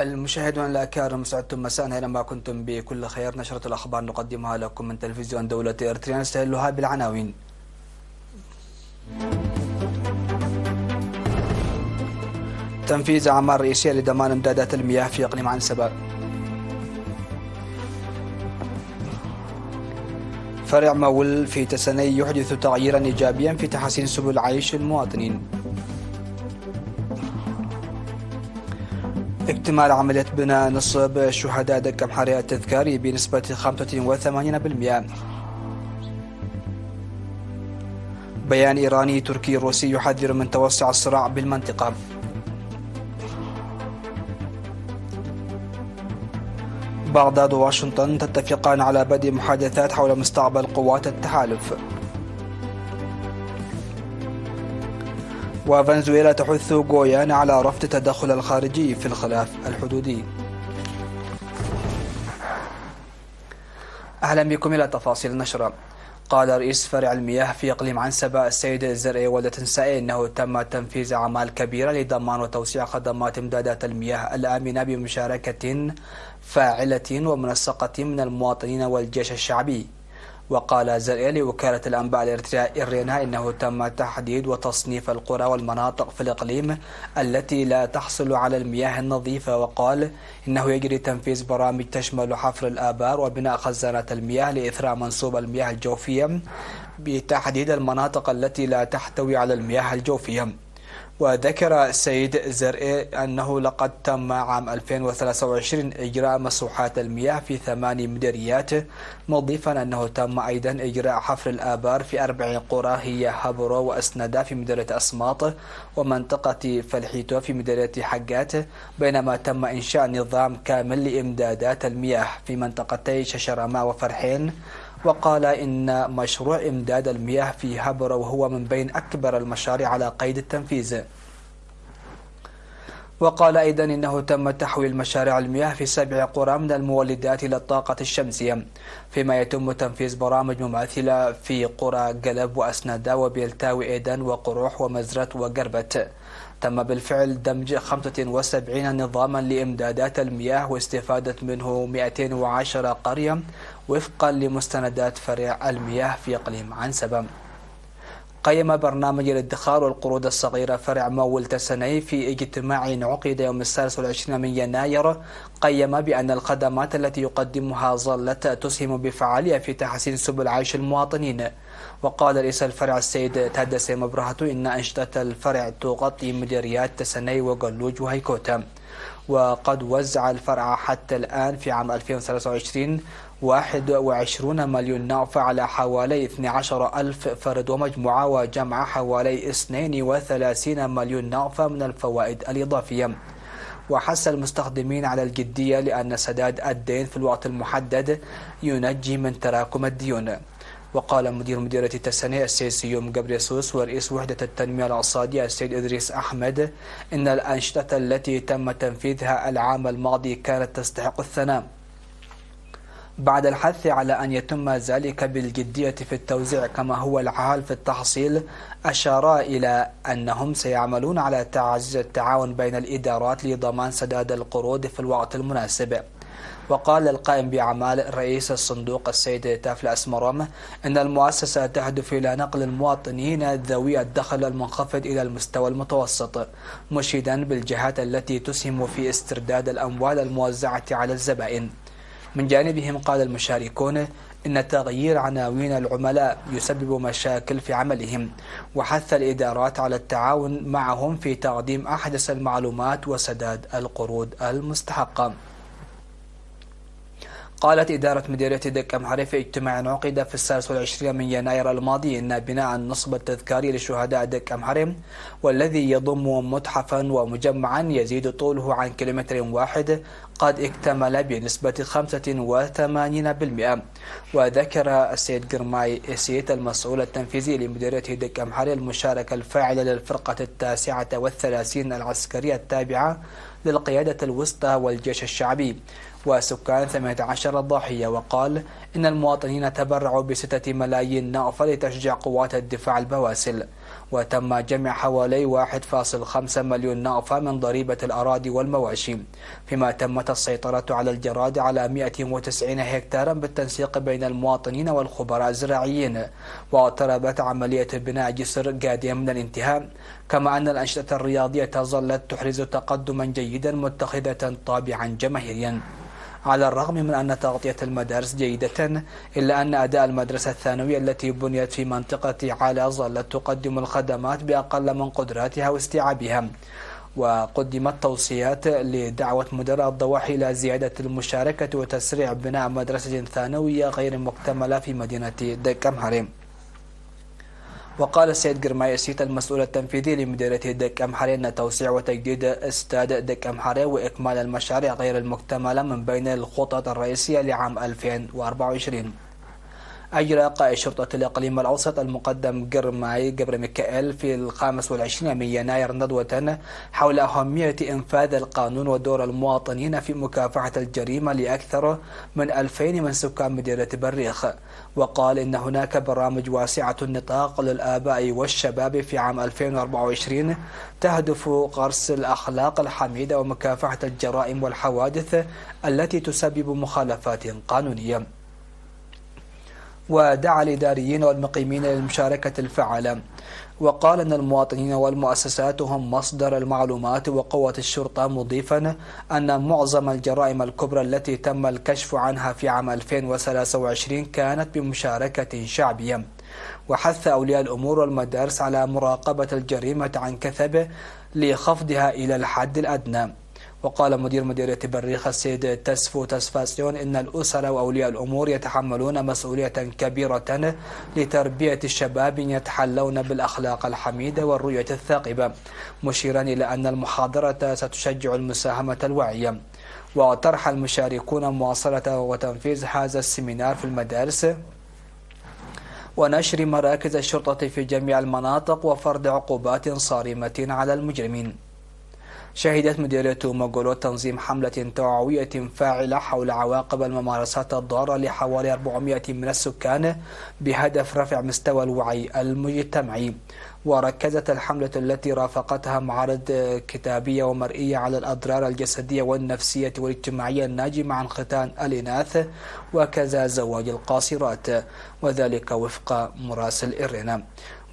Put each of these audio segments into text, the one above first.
المشاهدون الأكارم، سعدتم مساء أينما كنتم بكل خير. نشرة الأخبار نقدمها لكم من تلفزيون دولة إريتريا، نستهلها بالعناوين. تنفيذ أعمال رئيسية لضمان إمدادات المياه في إقليم عنسبة. فرع مول في تسني يحدث تغييرا إيجابيا في تحسين سبل عيش المواطنين. اكتمال عملية بناء نصب شهداء دك أمحرية التذكاري بنسبة 85%. بيان إيراني تركي روسي يحذر من توسع الصراع بالمنطقة. بغداد وواشنطن تتفقان على بدء محادثات حول مستقبل قوات التحالف. وفنزويلا تحث غويانا على رفض التدخل الخارجي في الخلاف الحدودي. أهلا بكم إلى تفاصيل النشرة. قال رئيس فرع المياه في إقليم عنسبة السيد الزرعي والتنسائي إنه تم تنفيذ أعمال كبيرة لضمان وتوسيع خدمات إمدادات المياه الآمنة بمشاركة فاعلة ومنسقة من المواطنين والجيش الشعبي. وقال زرعي لوكالة الأنباء الإريتريا إرينا إنه تم تحديد وتصنيف القرى والمناطق في الإقليم التي لا تحصل على المياه النظيفة. وقال إنه يجري تنفيذ برامج تشمل حفر الآبار وبناء خزانات المياه لإثراء منسوب المياه الجوفية بتحديد المناطق التي لا تحتوي على المياه الجوفية. وذكر السيد زرعي أنه لقد تم عام 2023 إجراء مسوحات المياه في 8 مديريات، مضيفا أنه تم أيضا إجراء حفر الآبار في 4 قرى هي هبرو وأسندا في مديرية أسماط ومنطقة فلحيتو في مديرية حقات، بينما تم إنشاء نظام كامل لإمدادات المياه في منطقتي ششرماء وفرحين. وقال إن مشروع إمداد المياه في هبرو هو من بين أكبر المشاريع على قيد التنفيذ. وقال أيضا إنه تم تحويل مشاريع المياه في 7 قرى من المولدات إلى الطاقة الشمسية، فيما يتم تنفيذ برامج مماثلة في قرى قلب وأسندا وبيلتاوي إيدن وقروح ومزرت وقربت. تم بالفعل دمج 75 نظاما لإمدادات المياه واستفادة منه 210 قرية وفقا لمستندات فرع المياه في إقليم عنسبة. قيم برنامج الادخار والقروض الصغيرة فرع مول تسني في اجتماع عقد يوم 23 من يناير، قيم بأن الخدمات التي يقدمها ظلت تسهم بفعالية في تحسين سبل عيش المواطنين. وقال رئيس الفرع السيد تادسي مبرهة إن أنشطة الفرع تغطي مديريات تسني وقلوج وهيكوتا. وقد وزع الفرع حتى الآن في عام 2023 21 مليون نافع على حوالي 12 ألف فرد ومجموعة، وجمع حوالي 32 مليون نافع من الفوائد الإضافية. وحث المستخدمين على الجدية لأن سداد الدين في الوقت المحدد ينجي من تراكم الديون. وقال مدير مديرية تسني السيد سيوم جبريسوس ورئيس وحدة التنمية الاقتصادية السيد إدريس أحمد إن الأنشطة التي تم تنفيذها العام الماضي كانت تستحق الثناء، بعد الحث على أن يتم ذلك بالجدية في التوزيع كما هو الحال في التحصيل. أشار إلى أنهم سيعملون على تعزيز التعاون بين الإدارات لضمان سداد القروض في الوقت المناسب. وقال القائم بأعمال رئيس الصندوق السيد تافل أسمرم أن المؤسسة تهدف إلى نقل المواطنين ذوي الدخل المنخفض إلى المستوى المتوسط، مشيدا بالجهات التي تسهم في استرداد الأموال الموزعة على الزبائن. من جانبهم قال المشاركون إن تغيير عناوين العملاء يسبب مشاكل في عملهم، وحث الإدارات على التعاون معهم في تقديم أحدث المعلومات وسداد القروض المستحقة. قالت إدارة مديرية دك أمحري في اجتماع عقد في 23 من يناير الماضي إن بناء النصب التذكاري لشهداء دك أمحري والذي يضم متحفا ومجمعا يزيد طوله عن كيلومتر واحد قد اكتمل بنسبة 85%. وذكر السيد قرماي إسيت المسؤول التنفيذي لمديرية دك أمحري المشاركة الفاعلة للفرقة 39 العسكرية التابعة للقيادة الوسطى والجيش الشعبي وسكان 18 ضاحية. وقال إن المواطنين تبرعوا ب6 ملايين نقفة لتشجيع قوات الدفاع البواسل، وتم جمع حوالي 1.5 مليون نقفة من ضريبة الأراضي والمواشي، فيما تمت السيطرة على الجراد على 190 هكتارا بالتنسيق بين المواطنين والخبراء الزراعيين، واقتربت عملية بناء جسر قادم من الانتهاء، كما أن الأنشطة الرياضية ظلت تحرز تقدما جيدا متخذة طابعا جماهيريا. على الرغم من أن تغطية المدارس جيدة، إلا أن أداء المدرسة الثانوية التي بنيت في منطقة علا ظلت تقدم الخدمات بأقل من قدراتها واستيعابها. وقدمت توصيات لدعوة مدراء الضواحي إلى زيادة المشاركة وتسريع بناء مدرسة ثانوية غير مكتملة في مدينة دك أمحري. وقال السيد قرمايسيت المسؤول التنفيذي لمديرية دك أمحري أن توسيع وتجديد استاد دك أمحري وإكمال المشاريع غير المكتملة من بين الخطط الرئيسية لعام 2024. أجرى قائد شرطة الإقليم الأوسط المقدم قرماي قبر ميكائيل في 25 من يناير ندوة حول أهمية إنفاذ القانون ودور المواطنين في مكافحة الجريمة لأكثر من 2000 من سكان مدينة بريخ. وقال إن هناك برامج واسعة النطاق للآباء والشباب في عام 2024 تهدف غرس الأخلاق الحميدة ومكافحة الجرائم والحوادث التي تسبب مخالفات قانونية. ودعا الإداريين والمقيمين للمشاركة الفعالة، وقال أن المواطنين والمؤسسات هم مصدر المعلومات وقوة الشرطة، مضيفا أن معظم الجرائم الكبرى التي تم الكشف عنها في عام 2023 كانت بمشاركة شعبية. وحث أولياء الأمور والمدارس على مراقبة الجريمة عن كثب لخفضها إلى الحد الأدنى. وقال مدير مديرية بريخ السيد تسفو تسفاسيون إن الأسرة وأولياء الأمور يتحملون مسؤولية كبيرة لتربية الشباب يتحلون بالأخلاق الحميدة والرؤية الثاقبة، مشيرا إلى أن المحاضرة ستشجع المساهمة الواعية. وطرح المشاركون مواصلة وتنفيذ هذا السيمينار في المدارس ونشر مراكز الشرطة في جميع المناطق وفرض عقوبات صارمة على المجرمين. شهدت مديرية مغولو تنظيم حملة توعوية فاعلة حول عواقب الممارسات الضارة لحوالي 400 من السكان بهدف رفع مستوى الوعي المجتمعي. وركزت الحملة التي رافقتها معارض كتابية ومرئية على الأضرار الجسدية والنفسية والاجتماعية الناجمة عن ختان الإناث وكذا زواج القاصرات، وذلك وفق مراسل إرنا.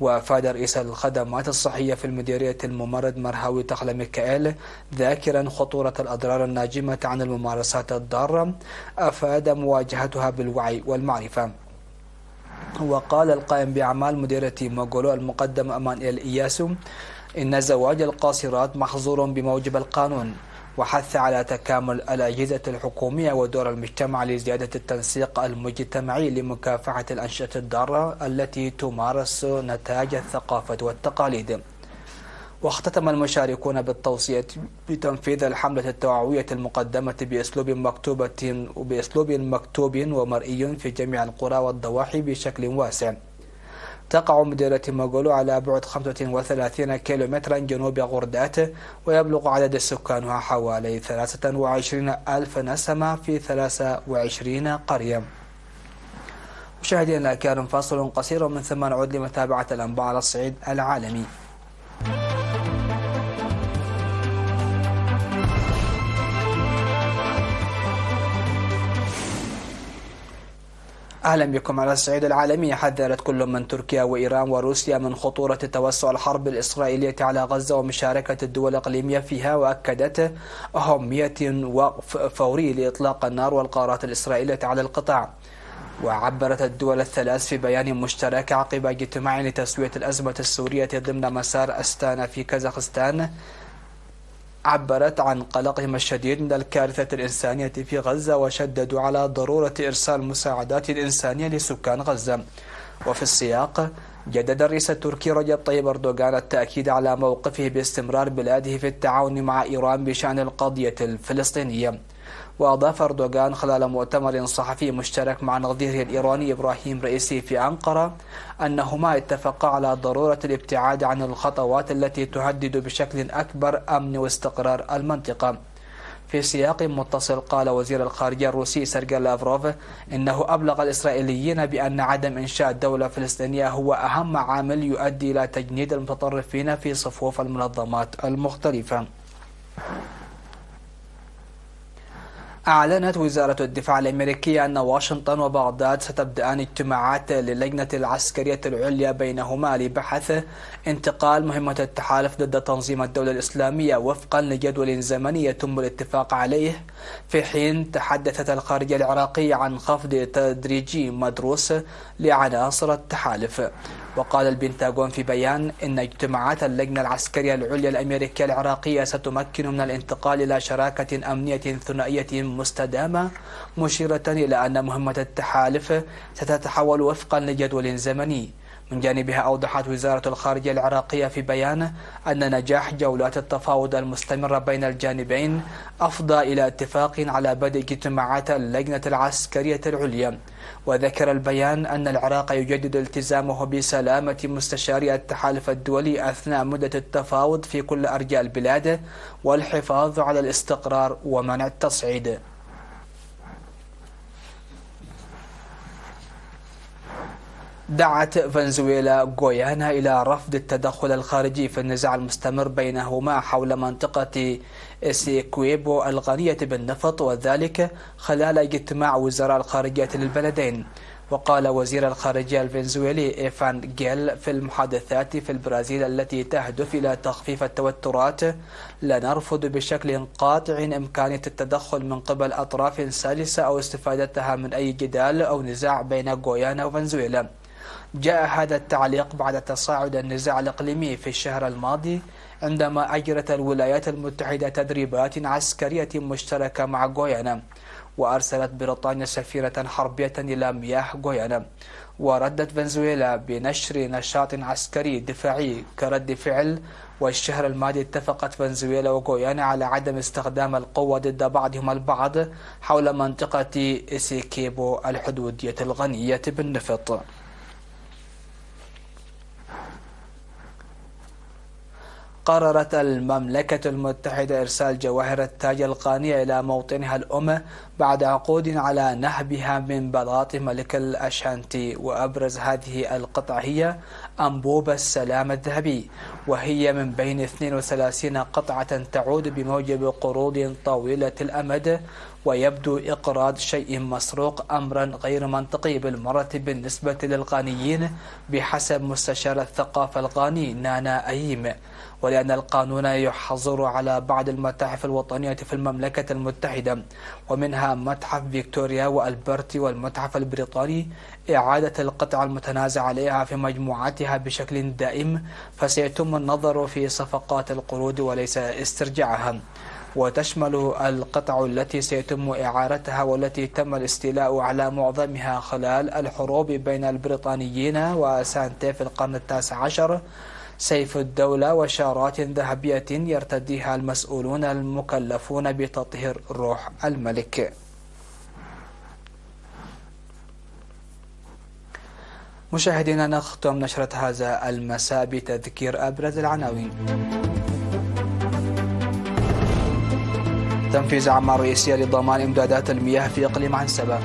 وأفاد رئيس الخدمات الصحية في المديرية الممرض مرهاوي تخلى ميكائيل ذاكرا خطورة الأضرار الناجمة عن الممارسات الضارة، أفاد مواجهتها بالوعي والمعرفة. وقال القائم بأعمال مديرية مغولو المقدم أمانويل إياسو إن زواج القاصرات محظور بموجب القانون، وحث على تكامل الأجهزة الحكومية ودور المجتمع لزيادة التنسيق المجتمعي لمكافحة الأنشطة الضارة التي تمارس نتاج الثقافة والتقاليد. واختتم المشاركون بالتوصية بتنفيذ الحملة التوعوية المقدمة بأسلوب مكتوب ومرئي في جميع القرى والضواحي بشكل واسع. تقع مديرية مغولو على بعد 35 كيلومترا جنوب غردات، ويبلغ عدد سكانها حوالي 23 ألف نسمة في 23 قرية. مشاهدينا الكرام، فاصل قصير من ثم نعود لمتابعة الأنباء على الصعيد العالمي. أهلا بكم. على الصعيد العالمي، حذرت كل من تركيا وإيران وروسيا من خطورة توسع الحرب الإسرائيلية على غزة ومشاركة الدول الإقليمية فيها، وأكدت أهمية وقف فوري لإطلاق النار والقرارات الإسرائيلية على القطاع. وعبرت الدول الثلاث في بيان مشترك عقب اجتماع لتسوية الأزمة السورية ضمن مسار أستانا في كازاخستان، عبرت عن قلقهم الشديد من الكارثة الإنسانية في غزة، وشددوا على ضرورة إرسال مساعدات إنسانية لسكان غزة. وفي السياق، جدد الرئيس التركي رجب طيب أردوغان التأكيد على موقفه باستمرار بلاده في التعاون مع إيران بشأن القضية الفلسطينية. وأضاف أردوغان خلال مؤتمر صحفي مشترك مع نظيره الإيراني إبراهيم رئيسي في أنقرة أنهما اتفقا على ضرورة الابتعاد عن الخطوات التي تهدد بشكل أكبر أمن واستقرار المنطقة. في سياق متصل قال وزير الخارجية الروسي سيرجي لافروف إنه أبلغ الإسرائيليين بأن عدم إنشاء دولة فلسطينية هو أهم عامل يؤدي إلى تجنيد المتطرفين في صفوف المنظمات المختلفة. أعلنت وزارة الدفاع الأمريكية أن واشنطن وبغداد ستبدأان اجتماعات للجنة العسكرية العليا بينهما لبحث انتقال مهمة التحالف ضد تنظيم الدولة الإسلامية وفقا لجدول زمني يتم الاتفاق عليه، في حين تحدثت الخارجية العراقية عن خفض تدريجي مدروس لعناصر التحالف. وقال البنتاغون في بيان إن اجتماعات اللجنة العسكرية العليا الأمريكية العراقية ستمكن من الانتقال إلى شراكة أمنية ثنائية مستدامة، مشيرة إلى أن مهمة التحالف ستتحول وفقا لجدول زمني. من جانبها أوضحت وزارة الخارجية العراقية في بيان أن نجاح جولات التفاوض المستمرة بين الجانبين أفضى إلى اتفاق على بدء اجتماعات اللجنة العسكرية العليا. وذكر البيان أن العراق يجدد التزامه بسلامة مستشاري التحالف الدولي أثناء مدة التفاوض في كل أرجاء البلاد والحفاظ على الاستقرار ومنع التصعيد. دعت فنزويلا غويانا إلى رفض التدخل الخارجي في النزاع المستمر بينهما حول منطقة إسيكويبو الغنية بالنفط، وذلك خلال اجتماع وزراء الخارجية للبلدين. وقال وزير الخارجية الفنزويلي إيفان جيل في المحادثات في البرازيل التي تهدف إلى تخفيف التوترات: لا نرفض بشكل قاطع إمكانية التدخل من قبل أطراف سلسة أو استفادتها من أي جدال أو نزاع بين غويانا وفنزويلا. جاء هذا التعليق بعد تصاعد النزاع الإقليمي في الشهر الماضي، عندما أجرت الولايات المتحدة تدريبات عسكرية مشتركة مع غويانا، وأرسلت بريطانيا سفيرة حربية إلى مياه غويانا. وردت فنزويلا بنشر نشاط عسكري دفاعي كرد فعل، والشهر الماضي اتفقت فنزويلا وغويانا على عدم استخدام القوة ضد بعضهم البعض حول منطقة إسيكيبو الحدودية الغنية بالنفط. قررت المملكة المتحدة إرسال جواهر التاج القانية إلى موطنها الأم بعد عقود على نهبها من بلاط ملك الأشانتي، وأبرز هذه القطع هي أنبوب السلام الذهبي، وهي من بين 32 قطعة تعود بموجب قروض طويلة الأمد. ويبدو إقراض شيء مسروق أمرا غير منطقي بالمرة بالنسبة للغانيين بحسب مستشار الثقافة الغاني نانا أييم، ولأن القانون يحظر على بعض المتاحف الوطنية في المملكة المتحدة، ومنها متحف فيكتوريا والبرتي والمتحف البريطاني، إعادة القطع المتنازع عليها في مجموعاتها بشكل دائم، فسيتم النظر في صفقات القروض وليس استرجاعها. وتشمل القطع التي سيتم إعارتها والتي تم الاستيلاء على معظمها خلال الحروب بين البريطانيين وسانتي في القرن التاسع عشر، سيف الدولة وشارات ذهبية يرتديها المسؤولون المكلفون بتطهير روح الملك. مشاهدينا، نختم نشرة هذا المساء بتذكير أبرز العناوين. تنفيذ أعمال رئيسية لضمان إمدادات المياه في إقليم عنسبة.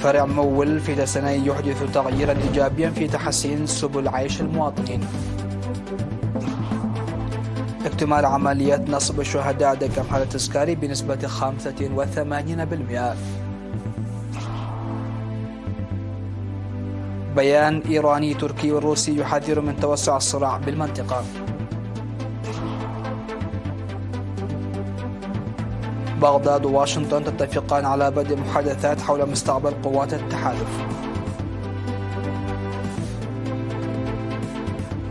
فرع مول في تسني يحدث تغييرا إيجابيا في تحسين سبل عيش المواطنين. اكتمال عمليات نصب الشهداء دكم حالة تذكاري بنسبة 85%. بيان إيراني تركي وروسي يحذر من توسع الصراع بالمنطقة. بغداد وواشنطن تتفقان على بدء محادثات حول مستقبل قوات التحالف.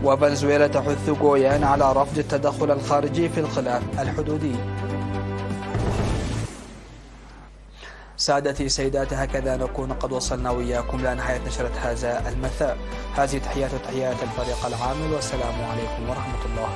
وفنزويلا تحث غويانا على رفض التدخل الخارجي في الخلاف الحدودي. سادتي سيداتي، هكذا نكون قد وصلنا وإياكم إلى نهاية نشرة هذا المساء. هذه تحيات الفريق العامل، والسلام عليكم ورحمة الله.